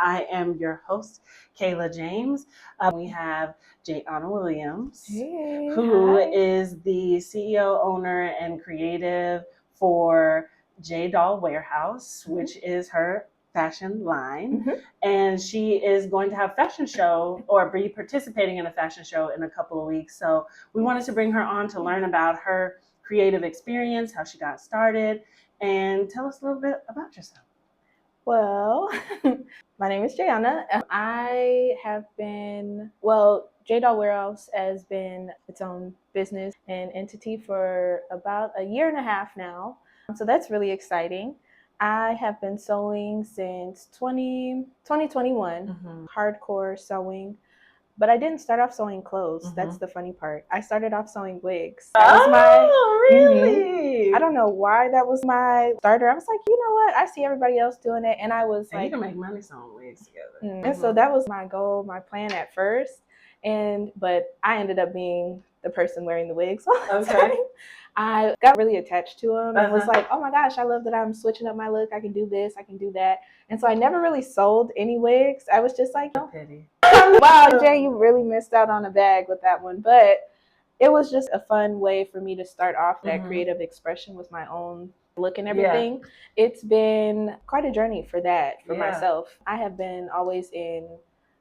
I am your host, Kayla James. We have Jaionah Williams, who is the CEO, owner, and creative for Jaidoll Warehouse, which is her fashion line. And she is going to have a fashion show or be participating in a fashion show in a couple of weeks. So we wanted to bring her on to learn about her creative experience, how she got started, and tell us a little bit about yourself. Well, my name is Jaionah. I have been, Jaidoll Warehouse has been its own business and entity for about a year and a half now. So that's really exciting. I have been sewing since 2021, hardcore sewing. But I didn't start off sewing clothes. That's the funny part. I started off sewing wigs. Really? I don't know why that was my starter. I was like, you know what? I see everybody else doing it. And I was like, you can make money sewing wigs together. And so that was my goal, my plan at first. But I ended up being the person wearing the wigs all the time. I got really attached to them and was like, oh my gosh, I love that I'm switching up my look. I can do this, I can do that. And so I never really sold any wigs. I was just like, pity. Wow, Jay, you really missed out on a bag with that one. But it was just a fun way for me to start off that creative expression with my own look and everything. It's been quite a journey for that, for myself. I have been always in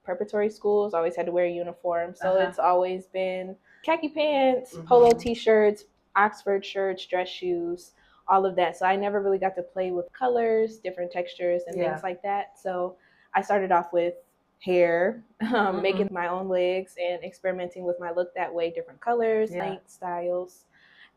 preparatory schools, always had to wear a uniform. So it's always been khaki pants, polo t-shirts, Oxford shirts, dress shoes, all of that. So I never really got to play with colors, different textures and things like that. So I started off with hair, making my own wigs and experimenting with my look that way, different colors, length, styles.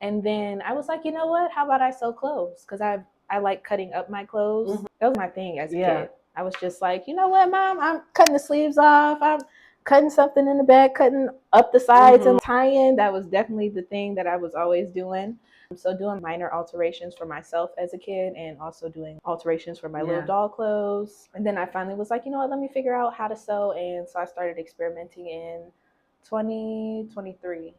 And then I was like, you know what? How about I sew clothes? Because I like cutting up my clothes. That was my thing as a kid. I was just like, you know what, Mom? I'm cutting the sleeves off. I'm cutting something in the back, cutting up the sides and tying. That was definitely the thing that I was always doing. So doing minor alterations for myself as a kid and also doing alterations for my little doll clothes. And then I finally was like, you know what, let me figure out how to sew. And so I started experimenting in 2023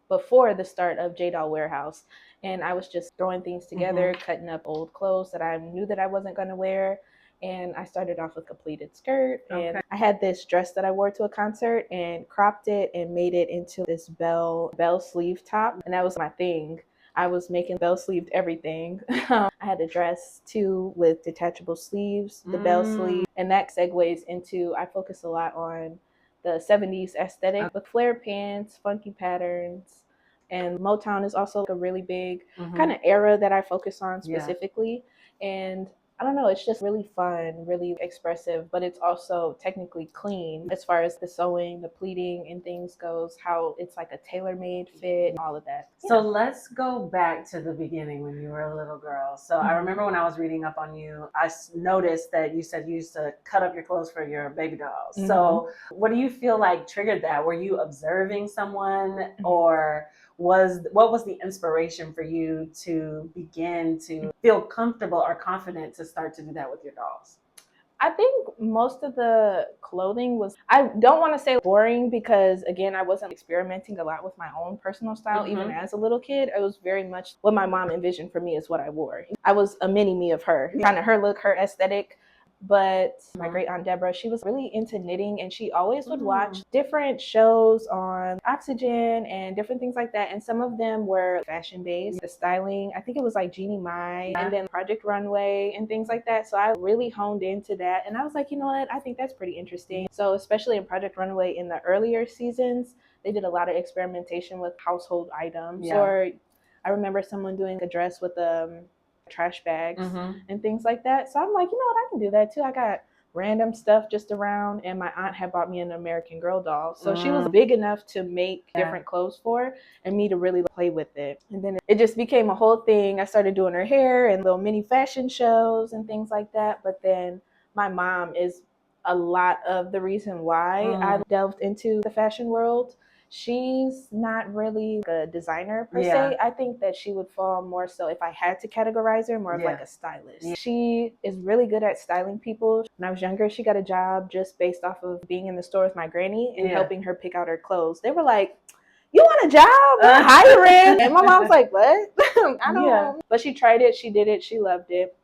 before the start of Jaidoll Warehouse. And I was just throwing things together, cutting up old clothes that I knew that I wasn't going to wear. And I started off with a pleated skirt. And I had this dress that I wore to a concert and cropped it and made it into this bell sleeve top. And that was my thing. I was making bell sleeved everything. I had a dress too with detachable sleeves, the bell sleeve. And that segues into, I focus a lot on the 70s aesthetic with flare pants, funky patterns. And Motown is also a really big kind of era that I focus on specifically. And I don't know, it's just really fun, really expressive, but it's also technically clean as far as the sewing, the pleating and things goes, how it's like a tailor-made fit, all of that. So let's go back to the beginning when you were a little girl. So I remember when I was reading up on you, I noticed that you said you used to cut up your clothes for your baby dolls. So what do you feel like triggered that? Were you observing someone or what was the inspiration for you to begin to feel comfortable or confident to start to do that with your dolls? I think most of the clothing was, I don't want to say boring because, again, I wasn't experimenting a lot with my own personal style, even as a little kid. It was very much what my mom envisioned for me is what I wore. I was a mini me of her, kind of her look, her aesthetic. But my great aunt Deborah, she was really into knitting and she always would watch different shows on Oxygen and different things like that. And some of them were fashion based, the styling. I think it was like Jeannie Mai and then Project Runway and things like that. So I really honed into that. And I was like, you know what? I think that's pretty interesting. So especially in Project Runway in the earlier seasons, they did a lot of experimentation with household items. Or I remember someone doing a dress with trash bags and things like that. So I'm like, you know what, I can do that too. I got random stuff just around and my aunt had bought me an American Girl doll. So she was big enough to make different clothes for and me to really play with it. And then it just became a whole thing. I started doing her hair and little mini fashion shows and things like that. But then my mom is a lot of the reason why I delved into the fashion world. She's not really a designer per se. I think that she would fall more so, if I had to categorize her, more of like a stylist. She is really good at styling people. When I was younger, she got a job just based off of being in the store with my granny and helping her pick out her clothes. They were like, you want a job? We're hiring. And my mom's like, what? I don't know. But she tried it. She did it. She loved it.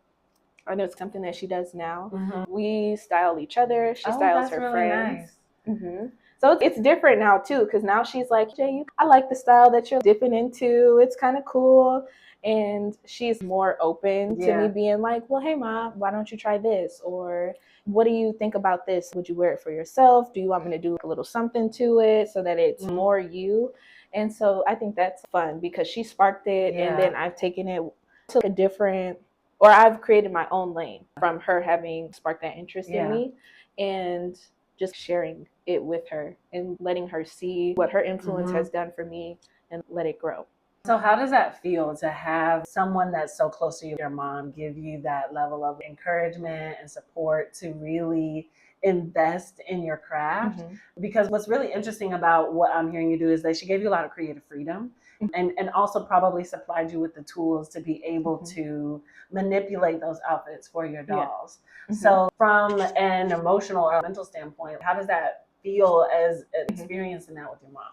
I know it's something that she does now. Mm-hmm. We style each other. She styles her really friends. Nice. Mm-hmm. So it's different now too, because now she's like, Jay, I like the style that you're dipping into. It's kind of cool. And she's more open to me being like, well, hey, Mom, why don't you try this? Or what do you think about this? Would you wear it for yourself? Do you want me to do a little something to it so that it's more you? And so I think that's fun because she sparked it, and then I've taken it to a different, or I've created my own lane from her having sparked that interest in me, and just sharing it with her and letting her see what her influence has done for me and let it grow. So how does that feel to have someone that's so close to you, your mom, give you that level of encouragement and support to really invest in your craft? Because what's really interesting about what I'm hearing you do is that she gave you a lot of creative freedom and also probably supplied you with the tools to be able to manipulate those outfits for your dolls. So from an emotional or mental standpoint, how does that feel as experiencing that with your mom?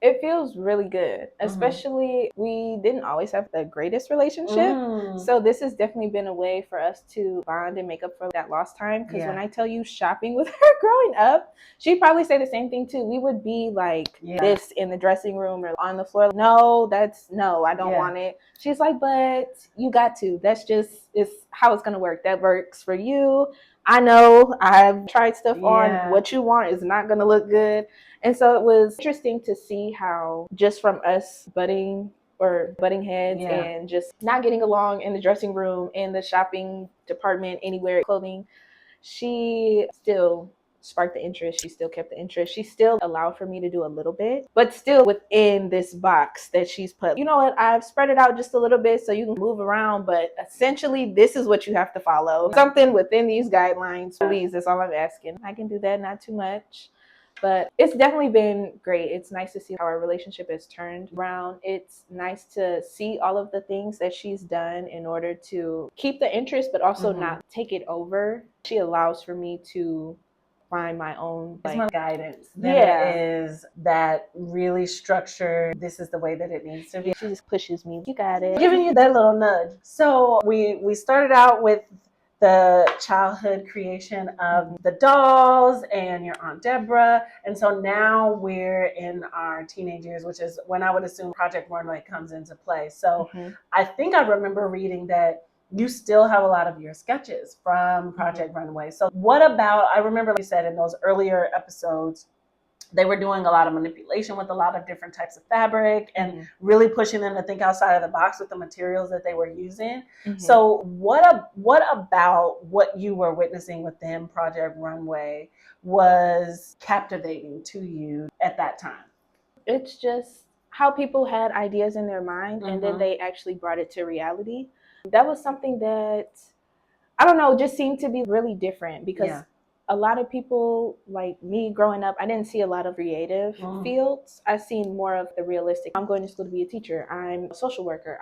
It feels really good, especially we didn't always have the greatest relationship. So this has definitely been a way for us to bond and make up for that lost time. Because when I tell you shopping with her growing up, she'd probably say the same thing too. We would be like this in the dressing room or on the floor. No, I don't want it. She's like, but you got to. That's just it's how it's gonna work. That works for you. I know I've tried stuff on. What you want is not gonna look good. And so it was interesting to see how just from us butting heads and just not getting along in the dressing room, in the shopping department, anywhere, clothing, she still sparked the interest. She still kept the interest. She still allowed for me to do a little bit, but still within this box that she's put. You know what? I've spread it out just a little bit so you can move around, but essentially this is what you have to follow. Something within these guidelines, please. That's all I'm asking. I can do that, not too much. But it's definitely been great. It's nice to see how our relationship has turned around. It's nice to see all of the things that she's done in order to keep the interest, but also not take it over. She allows for me to find my own guidance than it is that really structured, this is the way that it needs to be. She just pushes me. You got it. Giving you that little nudge. So we started out with the childhood creation of the dolls and your Aunt Deborah. And so now we're in our teenage years, which is when I would assume Project Runway comes into play. So I think I remember reading that you still have a lot of your sketches from Project Runway. So what about, I remember you said in those earlier episodes, they were doing a lot of manipulation with a lot of different types of fabric and really pushing them to think outside of the box with the materials that they were using. So what about what you were witnessing within Project Runway was captivating to you at that time? It's just how people had ideas in their mind and then they actually brought it to reality. That was something that, I don't know, just seemed to be really different because a lot of people like me growing up, I didn't see a lot of creative fields. I seen more of the realistic. I'm going to school to be a teacher. I'm a social worker.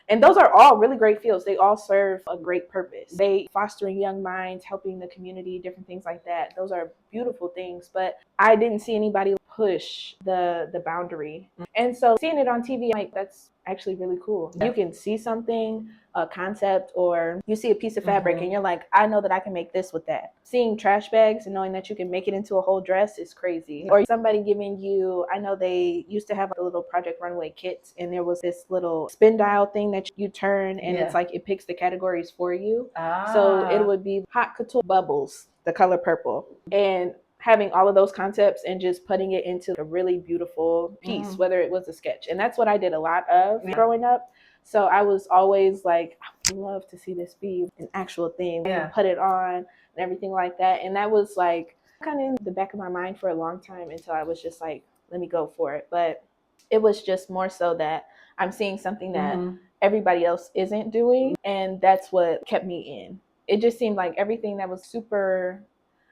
And those are all really great fields. They all serve a great purpose. They fostering young minds, helping the community, different things like that. Those are beautiful things, but I didn't see anybody push the boundary. And so seeing it on TV, like that's actually really cool. You can see something, a concept, or you see a piece of fabric and you're like, I know that I can make this with that. Seeing trash bags and knowing that you can make it into a whole dress is crazy. Or somebody giving you, I know they used to have a little Project Runway kits and there was this little spin dial thing that you turn and it's like it picks the categories for you. So it would be hot couture bubbles, the color purple, and having all of those concepts and just putting it into a really beautiful piece, whether it was a sketch. And that's what I did a lot of growing up. So I was always like, I would love to see this be an actual thing and put it on and everything like that. And that was like kind of in the back of my mind for a long time until I was just like, let me go for it. But it was just more so that I'm seeing something that everybody else isn't doing. And that's what kept me in. It just seemed like everything that was super,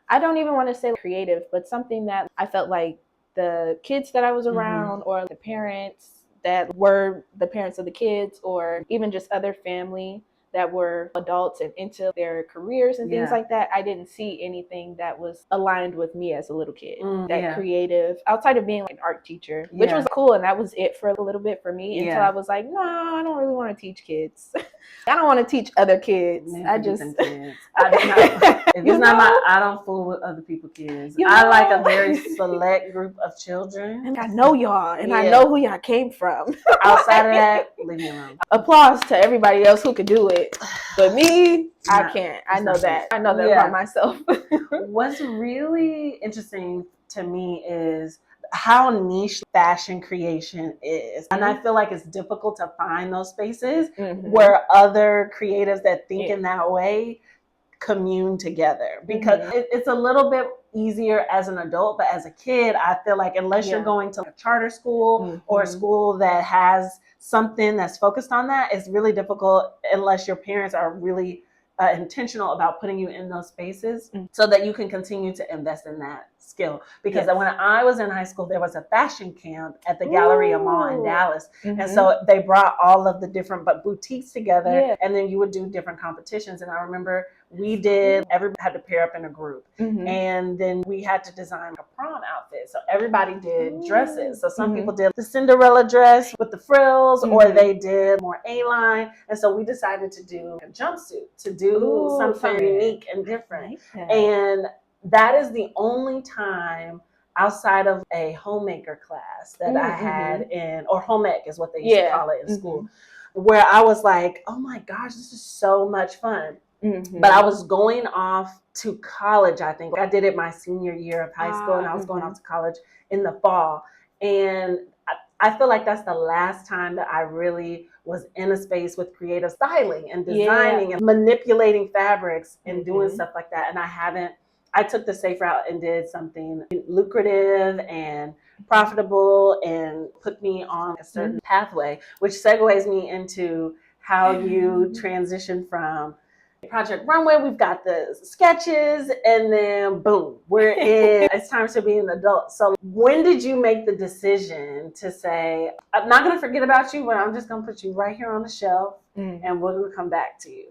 I don't even want to say creative, but something that I felt like the kids that I was around or the parents that were the parents of the kids or even just other family that were adults and into their careers and things like that, I didn't see anything that was aligned with me as a little kid. That creative, outside of being like an art teacher, which was cool. And that was it for a little bit for me until I was like, no, I don't really want to teach kids. I don't want to teach other kids. Man, I just kids. I do not. If it's not my, I don't fool with other people's kids. I like a very select group of children. And I know y'all, and I Yeah. know who y'all came from. Outside of that, leave me alone. Applause to everybody else who could do it, but me, I can't. I know that. I know that about myself. What's really interesting to me is how niche fashion creation is. And I feel like it's difficult to find those spaces where other creatives that think in that way commune together, because it's a little bit easier as an adult, but as a kid, I feel like unless you're going to a charter school or a school that has something that's focused on that, it's really difficult unless your parents are really intentional about putting you in those spaces so that you can continue to invest in that skill. Because when I was in high school, there was a fashion camp at the Galleria Mall in Dallas. And so they brought all of the different boutiques together, and then you would do different competitions. And I remember everybody had to pair up in a group. And then we had to design a prom outfit. So everybody did dresses. So some people did the Cinderella dress with the frills, or they did more A-line. And so we decided to do a jumpsuit, to do something unique and different. And that is the only time outside of a homemaker class that I had in, or home ec is what they used to call it in school, where I was like, oh my gosh, this is so much fun. But I was going off to college, I think. I did it my senior year of high school, and I was going off to college in the fall. And I feel like that's the last time that I really was in a space with creative styling and designing and manipulating fabrics and doing stuff like that. And I took the safe route and did something lucrative and profitable and put me on a certain pathway, which segues me into how you transition from Project Runway. We've got the sketches, and then boom, we're in. It's time to be an adult. So when did you make the decision to say, I'm not going to forget about you, but I'm just going to put you right here on the shelf and we're going to come back to you?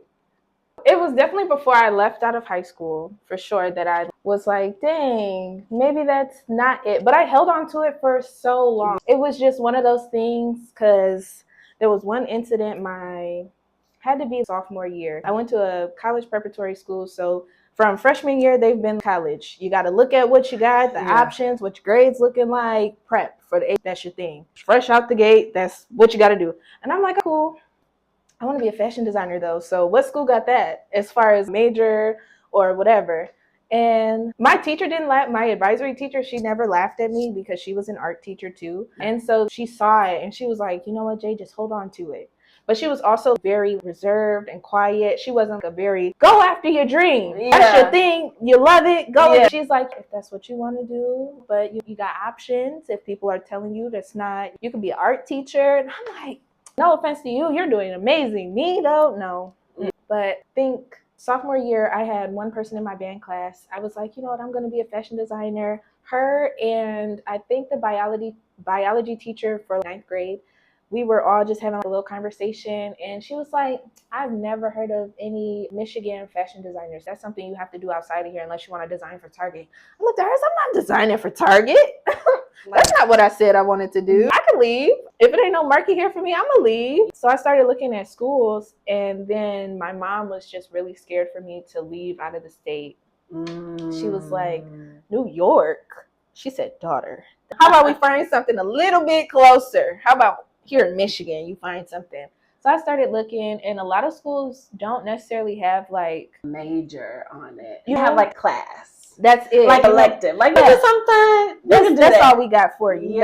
It was definitely before I left out of high school, for sure, that I was like, dang, maybe that's not it. But I held on to it for so long. It was just one of those things, because there was one incident had to be sophomore year. I went to a college preparatory school, so from freshman year, they've been college. You got to look at what you got, the options, what your grades looking like, prep for the 8th. That's your thing. Fresh out the gate, that's what you got to do. And I'm like, cool. I want to be a fashion designer though. So what school got that as far as major or whatever? And my teacher didn't laugh. My advisory teacher, she never laughed at me because she was an art teacher too. And so she saw it and she was like, you know what, Jay, just hold on to it. But she was also very reserved and quiet. She wasn't go after your dream. That's your thing. You love it. Go. She's like, if that's what you want to do, but you got options. If people are telling you that's not, you could be an art teacher. And I'm like, no offense to you, you're doing amazing. Me though, no. But I think sophomore year, I had one person in my band class. I was like, you know what, I'm going to be a fashion designer. Her and I think the biology teacher for 9th grade, we were all just having a little conversation. And she was like, I've never heard of any Michigan fashion designers. That's something you have to do outside of here unless you want to design for Target. I looked at her, I'm not designing for Target. That's not what I said I wanted to do. I could leave. If it ain't no market here for me, I'm gonna leave. So I started looking at schools, and then my mom was just really scared for me to leave out of the state. She was like, New York? She said, daughter, how about we find something a little bit closer? How about here in Michigan, you find something? So I started looking, and a lot of schools don't necessarily have like major on it. You have like class. That's it. Like elective. Like this is something. That's all we got for you.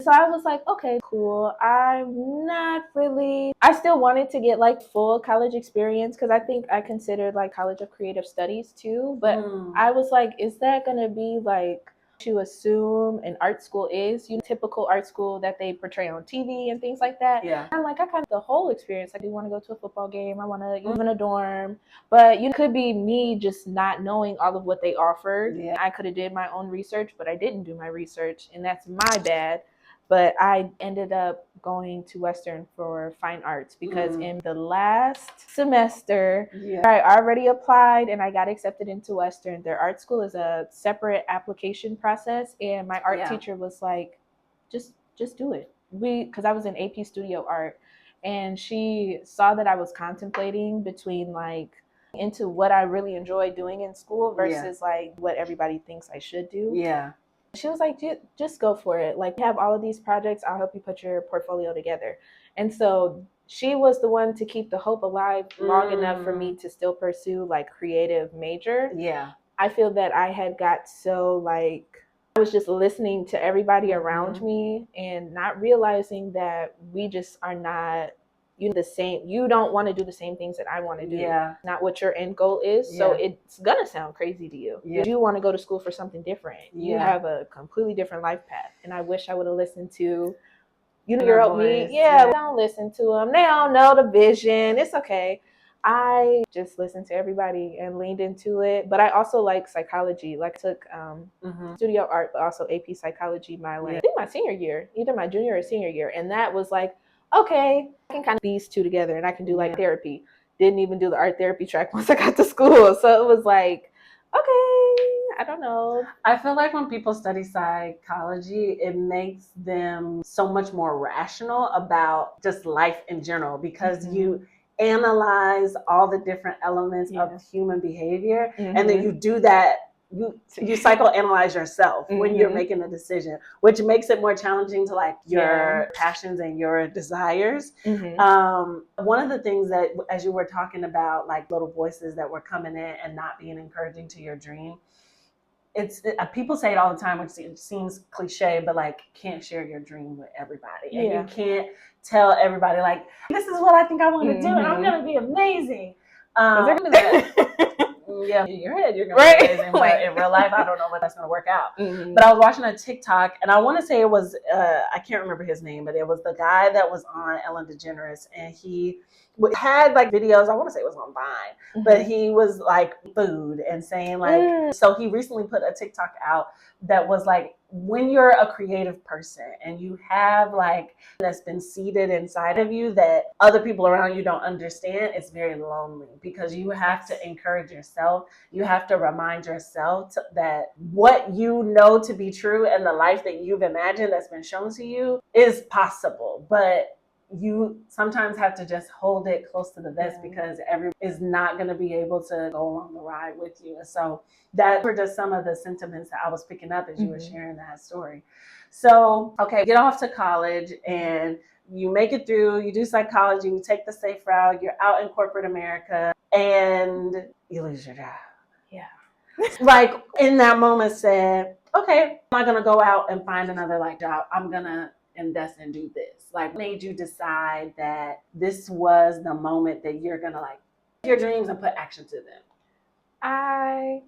So I was like, okay, cool. I'm not really, I still wanted to get like full college experience because I think I considered like College of Creative Studies too. But I was like, is that going to be like to assume an art school is, typical art school that they portray on TV and things like that? Yeah. I'm like, I kind of the whole experience. I do want to go to a football game. I want to live in a dorm. But could be me just not knowing all of what they offered. Yeah. I could have did my own research, but I didn't do my research, and that's my bad. But I ended up going to Western for fine arts because in the last semester, I already applied and I got accepted into Western. Their art school is a separate application process. And my art teacher was like, just do it. Because I was in AP Studio Art. And she saw that I was contemplating between like into what I really enjoy doing in school versus like what everybody thinks I should do. Yeah. She was like, just go for it. Like, you have all of these projects. I'll help you put your portfolio together. And so she was the one to keep the hope alive long enough for me to still pursue like creative major. Yeah. I feel that I had got so like, I was just listening to everybody around me and not realizing that we just are not the same. You don't want to do the same things that I want to do. Yeah. Not what your end goal is. So it's gonna sound crazy to you. Yeah. You want to go to school for something different. You have a completely different life path. And I wish I would have listened to your me. Yeah, don't listen to them. They don't know the vision. It's okay. I just listened to everybody and leaned into it. But I also like psychology. Like, I took studio art, but also AP psychology I think my senior year, either my junior or senior year. And that was like, okay, I can kind of these two together and I can do like therapy. Didn't even do the art therapy track once I got to school. So it was like, okay, I don't know. I feel like when people study psychology, it makes them so much more rational about just life in general, because you analyze all the different elements of human behavior, and then you do that. You psychoanalyze yourself when you're making a decision, which makes it more challenging to like your passions and your desires. One of the things that, as you were talking about, like little voices that were coming in and not being encouraging to your dream, people say it all the time, which seems cliche, but like, can't share your dream with everybody, and you can't tell everybody like, this is what I think I want to do, and I'm gonna be amazing. Yeah, in your head you're gonna be amazing, but in real life I don't know what that's gonna work out. But I was watching a TikTok, and I want to say it was I can't remember his name, but it was the guy that was on Ellen DeGeneres, and he had like videos, I want to say it was on Vine, but he was like food and saying like, so he recently put a TikTok out that was like, when you're a creative person and you have like that's been seeded inside of you that other people around you don't understand, it's very lonely, because you have to encourage yourself. You have to remind yourself that what you know to be true and the life that you've imagined that's been shown to you is possible, but you sometimes have to just hold it close to the vest, because everyone is not going to be able to go along the ride with you. And so that were just some of the sentiments that I was picking up as you were sharing that story. So, okay, get off to college and you make it through, you do psychology, you take the safe route, you're out in corporate America, and you lose your job. Yeah. Like, in that moment said, okay, I'm not going to go out and find another like job. I'm going to invest and do this. Like, made you decide that this was the moment that you're gonna like your dreams and put action to them? I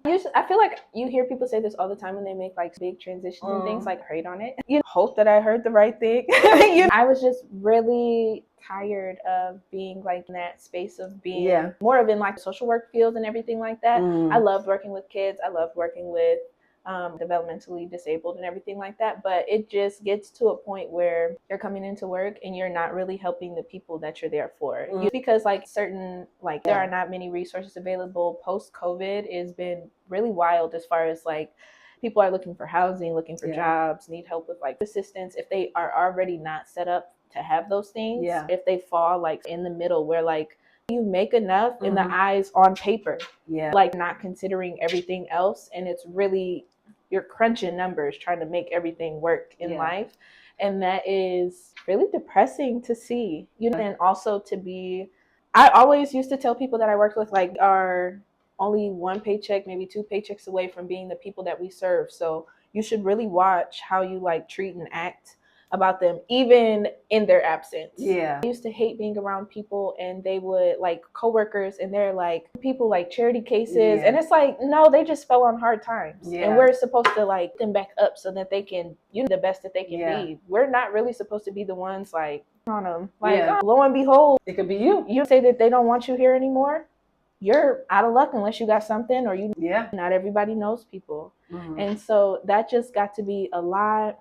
feel like you hear people say this all the time when they make like big transitions and things, like prayed on it. Hope that I heard the right thing. I was just really tired of being like in that space of being more of in like social work field and everything like that. I loved working with kids. I loved working with developmentally disabled and everything like that, but it just gets to a point where you're coming into work and you're not really helping the people that you're there for. Because like certain like there are not many resources available. Post-COVID has been really wild as far as like people are looking for housing, looking for jobs, need help with like assistance if they are already not set up to have those things. If they fall like in the middle where like you make enough in the eyes on paper, like not considering everything else, and it's really you're crunching numbers trying to make everything work in life, and that is really depressing to see. And also to be, I always used to tell people that I worked with like are only one paycheck, maybe two paychecks away from being the people that we serve. So you should really watch how you like treat and act about them, even in their absence. I used to hate being around people and they would like coworkers and they're like people like charity cases, and it's like, no, they just fell on hard times, and we're supposed to like them back up so that they can the best that they can be. We're not really supposed to be the ones like on them, like lo and behold, it could be you say that they don't want you here anymore. You're out of luck unless you got something, or not everybody knows people. And so that just got to be a lot.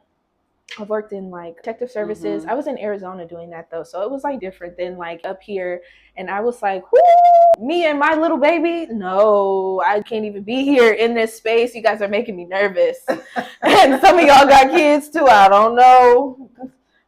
I've worked in like protective services. I was in Arizona doing that though, so it was like different than like up here. And I was like, whoo, me and my little baby, no, I can't even be here in this space. You guys are making me nervous. And some of y'all got kids too. I don't know.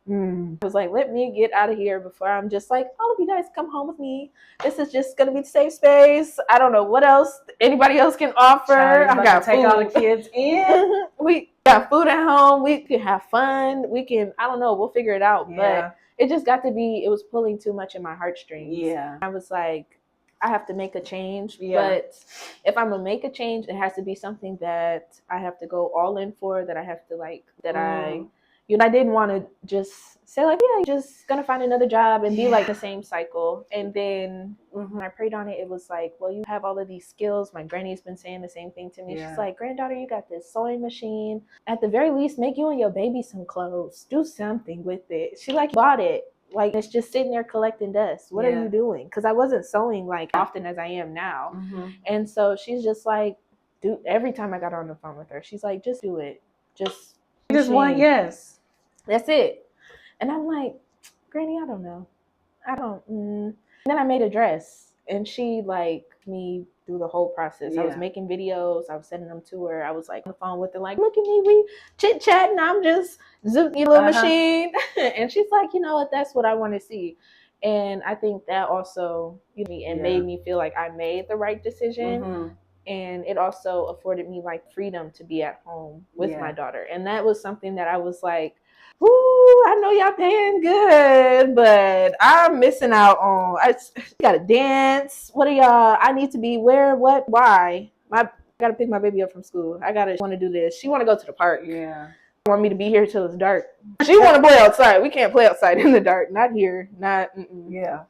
I was like, let me get out of here before I'm just like, all of you guys come home with me. This is just gonna be the safe space. I don't know what else anybody else can offer. I got to take all the kids in. We got food at home. We can have fun. We can, I don't know, we'll figure it out. Yeah. But it just got to be, it was pulling too much in my heartstrings. Yeah. I was like, I have to make a change. Yeah. But if I'm gonna make a change, it has to be something that I have to go all in for, that I have to like, that I didn't want to just say like, yeah, you're just gonna find another job and be like the same cycle. And then when I prayed on it, it was like, well, you have all of these skills. My granny's been saying the same thing to me. She's like, granddaughter, you got this sewing machine. At the very least, make you and your baby some clothes. Do something with it. She like bought it. Like, it's just sitting there collecting dust. What are you doing? Because I wasn't sewing like often as I am now. And so she's just like, dude, every time I got on the phone with her, she's like, just do it. Just one yes. That's it. And I'm like, Granny, I don't know. I don't. And then I made a dress, and she like me through the whole process. I was making videos. I was sending them to her. I was like on the phone with her, like, look at me, we chit chatting. I'm just zooming little machine. And she's like, you know what? That's what I want to see. And I think that also made me feel like I made the right decision. And it also afforded me like freedom to be at home with my daughter. And that was something that I was like, ooh, I know y'all paying good, but I'm missing out on. I gotta dance. What are y'all? I need to be where, what, why? I gotta pick my baby up from school. I want to do this. She want to go to the park. Yeah. Want me to be here till it's dark. She want to play outside. We can't play outside in the dark. Not here. Not. Yeah.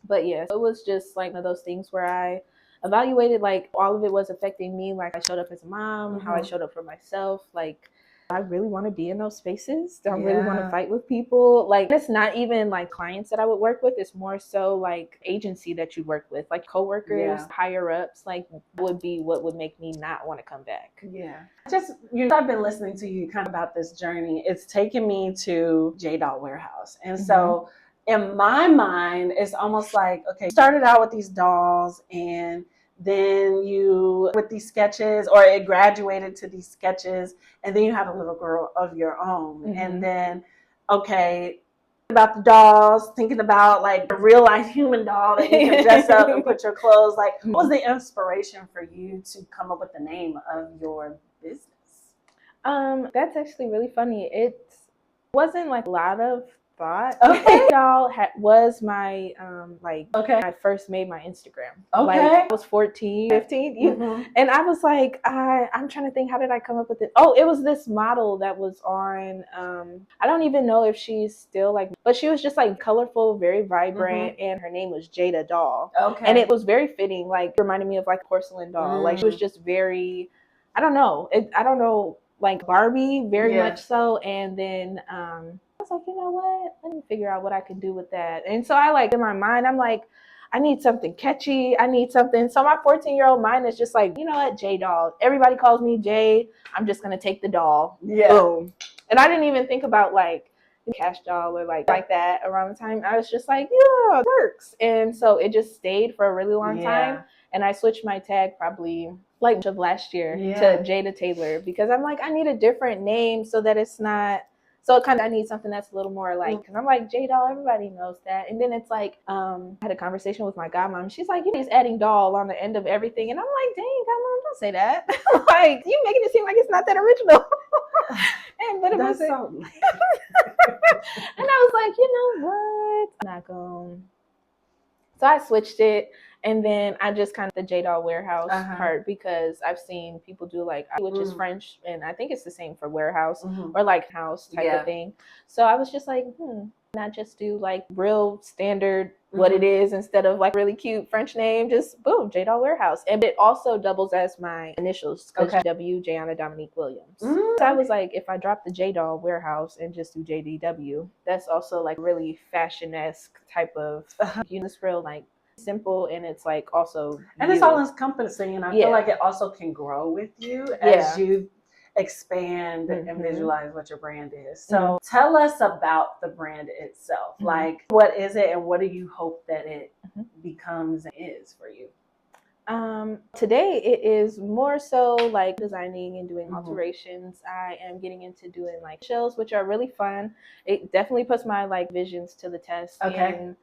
But yes, it was just like one of those things where I evaluated like all of it was affecting me. Like I showed up as a mom, how I showed up for myself. Like I really want to be in those spaces. I really want to fight with people. Like it's not even like clients that I would work with. It's more so like agency that you work with, like coworkers, higher ups. Like would be what would make me not want to come back. Yeah. I've been listening to you kind of about this journey. It's taken me to Jaidoll Warehouse. And so in my mind, it's almost like, okay, you started out with these dolls and then you with these sketches, or it graduated to these sketches, and then you have a little girl of your own. And then, okay, about the dolls, thinking about like a real life human doll that you can dress up and put your clothes. Like, what was the inspiration for you to come up with the name of your business? That's actually really funny. It wasn't like a lot of thought. Doll was my I first made my Instagram. Like I was 14, 15, and I was like, I'm trying to think, how did I come up with it? Oh, it was this model that was on I don't even know if she's still like, but she was just like colorful, very vibrant, and her name was Jaidoll. And it was very fitting, like reminded me of like porcelain doll. Like she was just very, I don't know, like Barbie, very much so. And then I was like, you know what? Let me figure out what I can do with that. And so I like in my mind, I'm like, I need something catchy. I need something. So my 14-year-old mind is just like, you know what? Jaidoll. Everybody calls me Jay. I'm just gonna take the doll. Boom. And I didn't even think about like cash doll or like that around the time. I was just like, yeah, it works. And so it just stayed for a really long time. And I switched my tag probably like of last year to Jada Taylor, because I'm like, I need a different name so that it's not. So I need something that's a little more like, because I'm like, Jaidoll, everybody knows that. And then it's like, I had a conversation with my godmom. She's like, he's adding doll on the end of everything. And I'm like, dang, godmom, don't say that. Like, you making it seem like it's not that original. But it was so and I was like, you know what? I'm not going. So I switched it. And then I just kind of the Jaidoll Warehouse part, because I've seen people do like, which is French, and I think it's the same for warehouse or like house type of thing. So I was just like, not just do like real standard what it is, instead of like really cute French name, just boom, Jaidoll Warehouse. And it also doubles as my initials, W, Jaionah Williams. So I was like, if I drop the Jaidoll Warehouse and just do JDW, that's also like really fashion-esque type of, it's real like simple, and it's like also it's all encompassing, and I feel like it also can grow with you as you expand and visualize what your brand is. So tell us about the brand itself. Like, what is it and what do you hope that it becomes and is for you? Today it is more so like designing and doing alterations. I am getting into doing like shells, which are really fun. It definitely puts my like visions to the test. And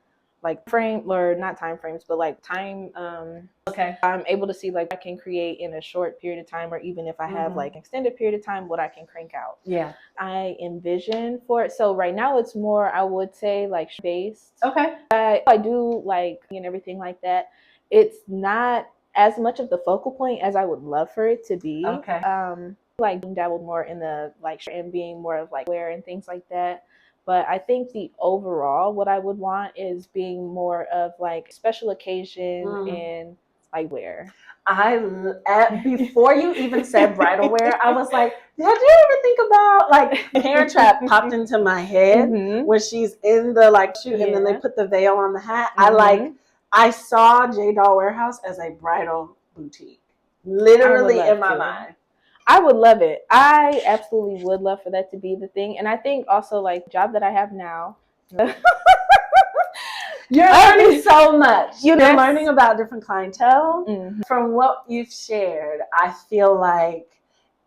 like frame or not time frames, but like time. I'm able to see like I can create in a short period of time, or even if I have like an extended period of time, what I can crank out. Yeah. I envision for it. So right now it's more, I would say, like based. Okay. I do like and everything like that. It's not as much of the focal point as I would love for it to be. Okay. Like dabbled more in the like and being more of like wear and things like that. But I think the overall what I would want is being more of like special occasion and like wear. Before you even said bridal wear, I was like, did you ever think about like Parent Trap popped into my head when she's in the like shoot and then they put the veil on the hat. I saw Jaidoll Warehouse as a bridal boutique, literally in my mind. I would love it. I absolutely would love for that to be the thing. And I think also like the job that I have now. You're learning so much. You're learning about different clientele. From what you've shared, I feel like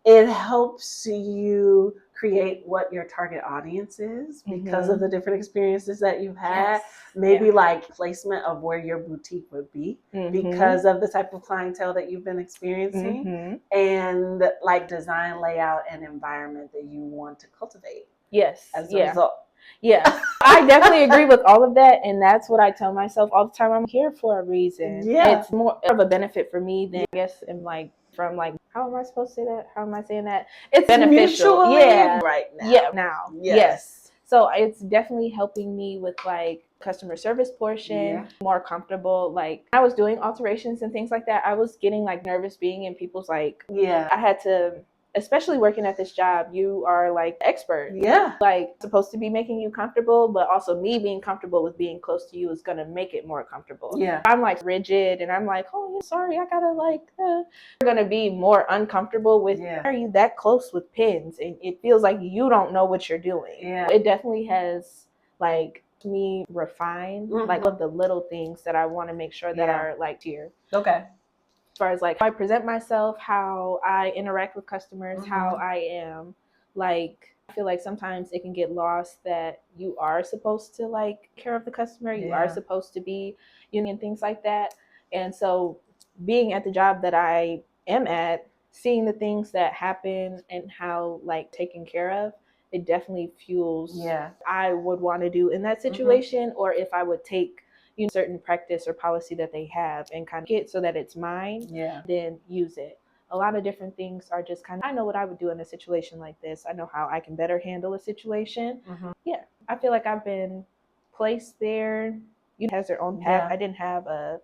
it helps you create what your target audience is because of the different experiences that you've had. Maybe like placement of where your boutique would be because of the type of clientele that you've been experiencing and like design, layout, and environment that you want to cultivate. Yes. As a result. Yeah, I definitely agree with all of that. And that's what I tell myself all the time. I'm here for a reason. Yeah. It's more of a benefit for me than I guess and like from like, how am I supposed to say that? How am I saying that? It's beneficial. Right now. Yeah, now. Yes. So it's definitely helping me with like customer service portion, more comfortable. Like I was doing alterations and things like that. I was getting like nervous being in people's like, I had to, especially working at this job, you are like expert. Like supposed to be making you comfortable, but also me being comfortable with being close to you is going to make it more comfortable. I'm like rigid and I'm like, oh, sorry, I gotta like, you're going to be more uncomfortable with, why are you that close with pins? And it feels like you don't know what you're doing. It definitely has like me refine like of the little things that I want to make sure that are like here. As far as like how I present myself, how I interact with customers, how I am, like I feel like sometimes it can get lost that you are supposed to like care of the customer, you are supposed to be, and things like that. And so being at the job that I am at, seeing the things that happen and how like taken care of, it definitely fuels I would want to do in that situation, or if I would take certain practice or policy that they have and kind of get so that it's mine, then use it. A lot of different things are just kind of, I know what I would do in a situation like this. I know how I can better handle a situation. I feel like I've been placed there. Has their own path. I didn't have a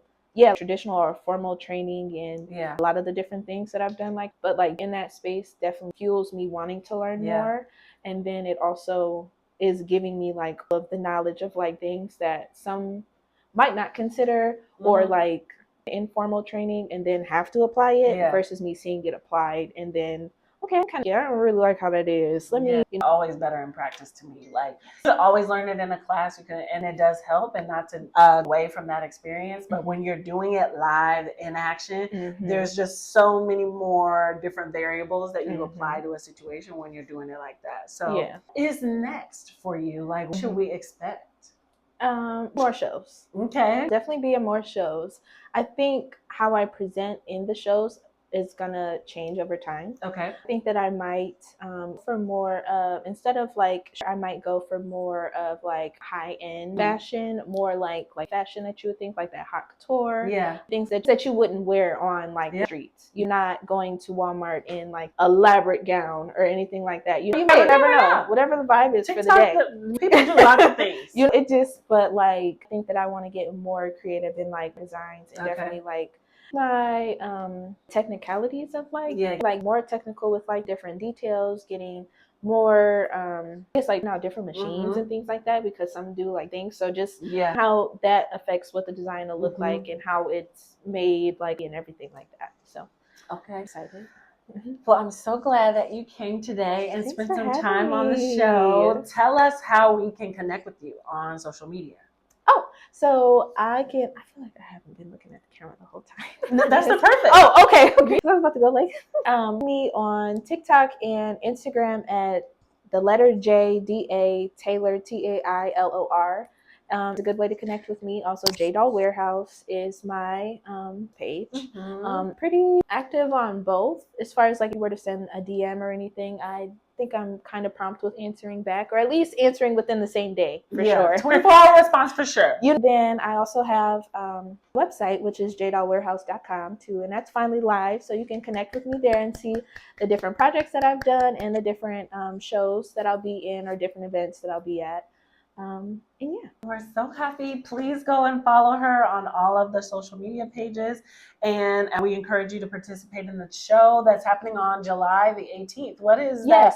traditional or formal training in a lot of the different things that I've done, like, but like in that space definitely fuels me wanting to learn more. And then it also is giving me like of the knowledge of like things that some might not consider or like informal training and then have to apply it versus me seeing it applied and then okay, I don't really like how that is. Let me always better in practice to me. Like you can always learn it in a class, and it does help, and not to away from that experience. But when you're doing it live in action, there's just so many more different variables that you apply to a situation when you're doing it like that. So is next for you? Like what should we expect? More shows. Definitely be in more shows. I think how I present in the shows is gonna change over time. I think that I might for more of, instead of like, I might go for more of like high-end fashion, more like fashion that you would think like that haute couture, things that you wouldn't wear on like the streets. You're not going to Walmart in like elaborate gown or anything like that. You may never know. Whatever the vibe is for the day. People do lots of things. It just, but like I think that I want to get more creative in like designs and definitely like my technicalities of like more technical with like different details, getting more just like now different machines and things like that, because some do like things, so just how that affects what the design will look like and how it's made, like, and everything like that. So excited. Well, I'm so glad that you came today and spent some time on the show. Tell us how we can connect with you on social media. So I feel like I haven't been looking at the camera the whole time. That's the perfect. Oh, okay. I was about to go like me on TikTok and Instagram at the letter J-D-A Taylor Taillor. It's a good way to connect with me. Also, Jaidoll Warehouse is my page. Pretty active on both. As far as like if you were to send a DM or anything, I think I'm kind of prompt with answering back, or at least answering within the same day for sure. 24-hour response for sure. Then I also have a website, which is jaidollwarehouse.com too, and that's finally live. So you can connect with me there and see the different projects that I've done and the different shows that I'll be in or different events that I'll be at. And yeah, we're so happy. Please go and follow her on all of the social media pages, and we encourage you to participate in the show that's happening on July the 18th. What is that?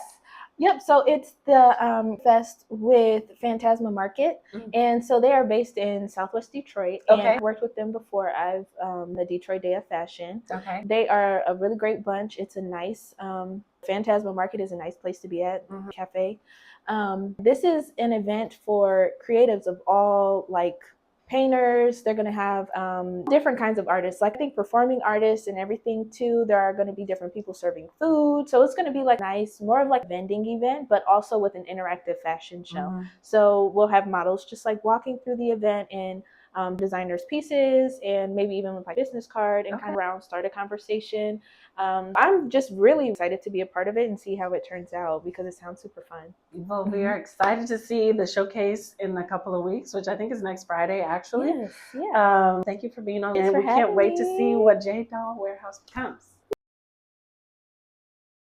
Yep, so it's the fest with Phantasma Market, and so they are based in Southwest Detroit, and I've worked with them before. I've the Detroit Day of Fashion. They are a really great bunch. It's a nice Phantasma Market is a nice place to be at, cafe. This is an event for creatives of all, like painters. They're going to have different kinds of artists, like I think performing artists and everything too. There are going to be different people serving food, so it's going to be like nice, more of like a vending event, but also with an interactive fashion show. So we'll have models just like walking through the event and designers' pieces, and maybe even with like business card and kind of around start a conversation. I'm just really excited to be a part of it and see how it turns out because it sounds super fun. Well, we are excited to see the showcase in a couple of weeks, which I think is next Friday, actually. Yes, yeah. Thank you for being on, and we can't wait to see what Jaidoll Warehouse becomes.